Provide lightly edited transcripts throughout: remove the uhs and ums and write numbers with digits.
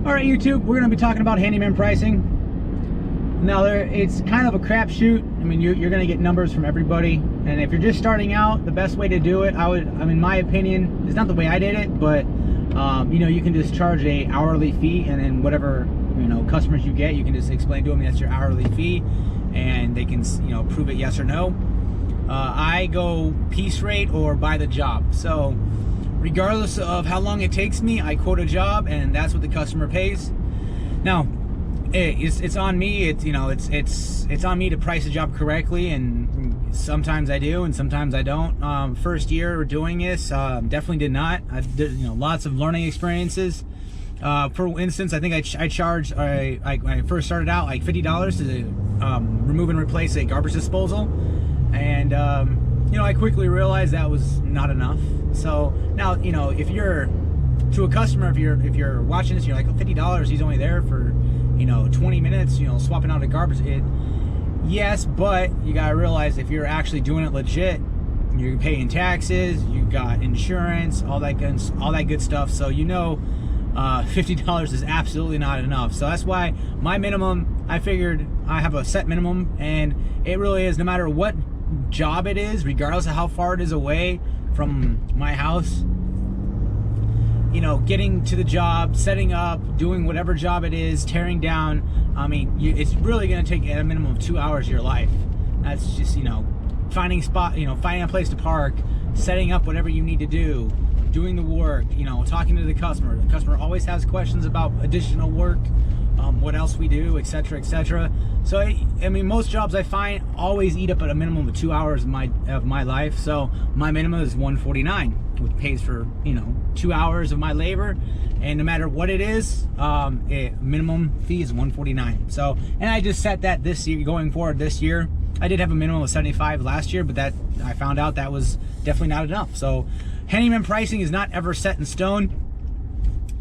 All right, YouTube, we're going to be talking about handyman pricing. Now, it's kind of a crapshoot. I mean, you're going to get numbers from everybody, and if you're just starting out, the best way to do it, in my opinion, it's not the way I did it, but you know, you can just charge a hourly fee, and then whatever customers you get, you can just explain to them that's your hourly fee, and they can prove it yes or no. I go piece rate or by the job. So regardless of how long it takes me, I quote a job, and that's what the customer pays. Now, it's on me. It's on me to price a job correctly, and sometimes I do, and sometimes I don't. First year doing this, definitely did not. I did, lots of learning experiences. For instance, I think I charged when I first started out like $50 to remove and replace a garbage disposal, and I quickly realized that was not enough. So now, if you're to a customer, if you're watching this, you're like, oh, $50, he's only there for 20 minutes, swapping out a garbage. Yes, but you gotta realize if you're actually doing it legit, you're paying taxes, you got insurance, all that good stuff. So $50 is absolutely not enough. So that's why my minimum, I figured I have a set minimum, and it really is no matter what job it is, regardless of how far it is away from my house. Getting to the job, setting up, doing whatever job it is, tearing down. I mean, it's really going to take a minimum of 2 hours of your life. That's just, finding a place to park, setting up whatever you need to do, doing the work, talking to the customer. The customer always has questions about additional work, what else we do, etc., etc. So, I mean, most jobs I find always eat up at a minimum of 2 hours of my life. So my minimum is $149, which pays for 2 hours of my labor, and no matter what it is, minimum fee is $149. So, and I just set that this year, going forward this year. I did have a minimum of $75 last year, but that I found out that was definitely not enough. So handyman pricing is not ever set in stone.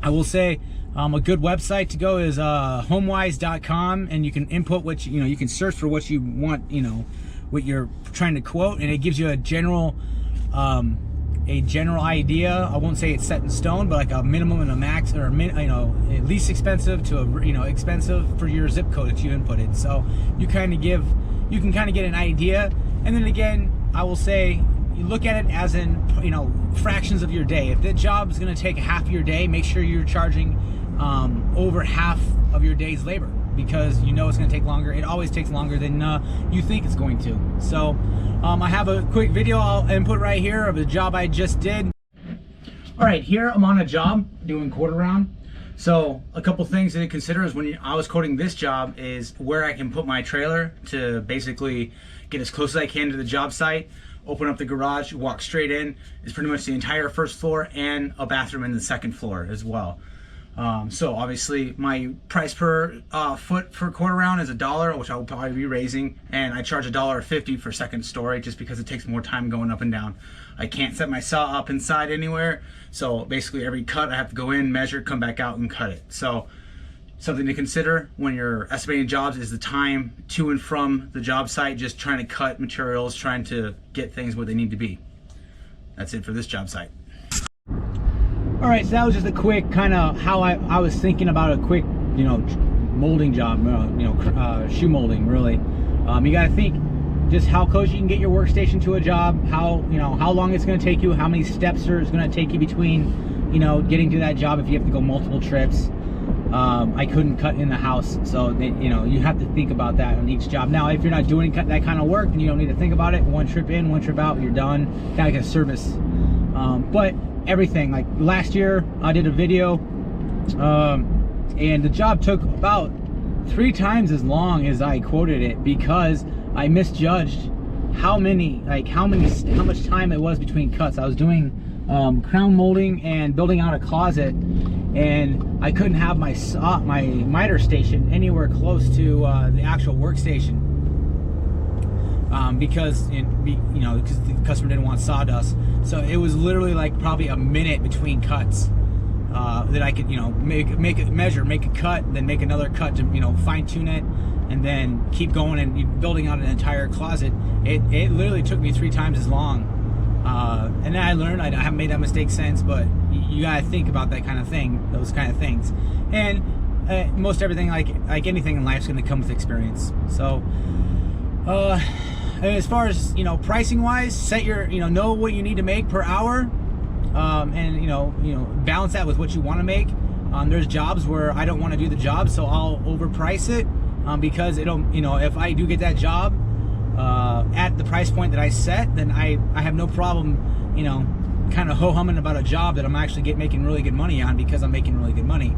I will say a good website to go is homewise.com, and you can input what you can search for what you want, what you're trying to quote, and it gives you a general idea. I won't say it's set in stone, but like a minimum and a max, or least expensive to expensive for your zip code that you inputted. So you can kind of get an idea, and then again, I will say, you look at it as in fractions of your day. If the job is going to take half of your day, make sure you're charging over half of your day's labor, because it's going to take longer. It always takes longer than you think it's going to. So I have a quick video I'll input right here of the job I just did. All right, here I'm on a job doing quarter round. So a couple things to consider is when I was quoting this job is where I can put my trailer to basically get as close as I can to the job site. Open up the garage, walk straight in. It's pretty much the entire first floor and a bathroom in the second floor as well. So obviously my price per foot for quarter round is $1, which I will probably be raising, and I charge $1.50 for second story just because it takes more time going up and down. I can't set my saw up inside anywhere, so basically every cut I have to go in, measure, come back out and cut it. So something to consider when you're estimating jobs is the time to and from the job site, just trying to cut materials, trying to get things where they need to be. That's it for this job site. All right, so that was just a quick kind of how I was thinking about a quick, molding job, shoe molding, really. You got to think just how close you can get your workstation to a job, how long it's going to take you, how many steps it's going to take you between, getting to that job if you have to go multiple trips. I couldn't cut in the house, so you have to think about that on each job. Now, if you're not doing that kind of work, then you don't need to think about it. One trip in, one trip out, you're done. Kind of like a service. But everything, like last year I did a video, and the job took about 3 times as long as I quoted it, because I misjudged how much time it was between cuts. I was doing crown molding and building out a closet, and I couldn't have my miter station anywhere close to the actual workstation, because the customer didn't want sawdust. So it was literally like probably a minute between cuts that I could make a cut, then make another cut to fine tune it, and then keep going and building out an entire closet. It literally took me 3 times as long. And then I learned, I haven't made that mistake since, but you gotta think about that kind of thing, those kind of things. And most everything, like anything in life, is going to come with experience. So as far as, you know, pricing wise, set your, you know what you need to make per hour, and you know balance that with what you want to make. There's jobs where I don't want to do the job, so I'll overprice it, because it'll, you know, if I do get that job at the price point that I set, then I have no problem, you know, kind of ho-humming about a job that I'm actually making really good money on, because I'm making really good money.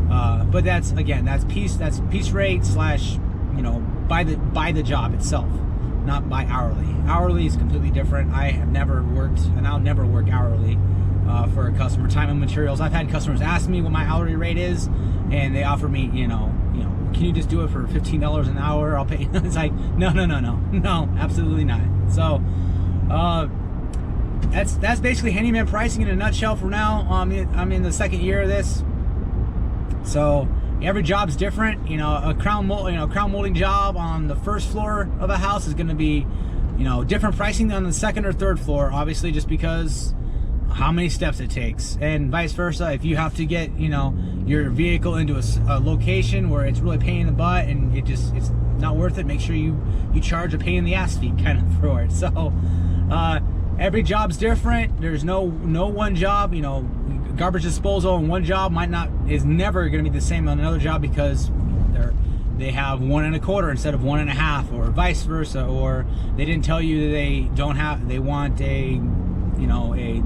But that's, again, that's piece rate slash, you know, by the job itself, not by hourly. Hourly is completely different. I have never worked, and I'll never work hourly for a customer. Time and materials. I've had customers ask me what my hourly rate is, and they offer me, you know, can you just do it for $15 an hour? I'll pay. It's like, no, absolutely not. So that's basically Handyman Pricing in a nutshell for now. I'm in the second year of this. So every job's different. You know, a crown molding job on the first floor of a house is going to be, you know, different pricing than on the second or third floor, obviously, just because how many steps it takes, and vice versa. If you have to get, you know, your vehicle into a location where it's really pain in the butt and it's not worth it, make sure you charge a pain in the ass fee kind of for it. So every job's different. There's no one job, you know. Garbage disposal on one job is never going to be the same on another job, because they have 1 1/4 instead of 1 1/2, or vice versa, or they didn't tell you that they want a, you know, a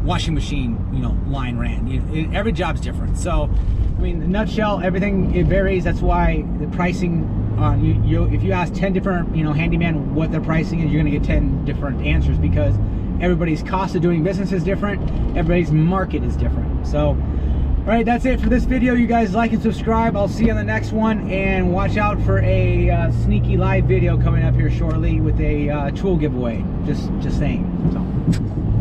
washing machine, you know, line ran. Every job's different. So I mean, in a nutshell, everything, it varies. That's why the pricing on if you ask 10 different, you know, handyman what their pricing is, you're going to get 10 different answers, because everybody's cost of doing business is different. Everybody's market is different. So, all right, that's it for this video. You guys like and subscribe. I'll see you on the next one, and watch out for a sneaky live video coming up here shortly with a tool giveaway. Just saying. So.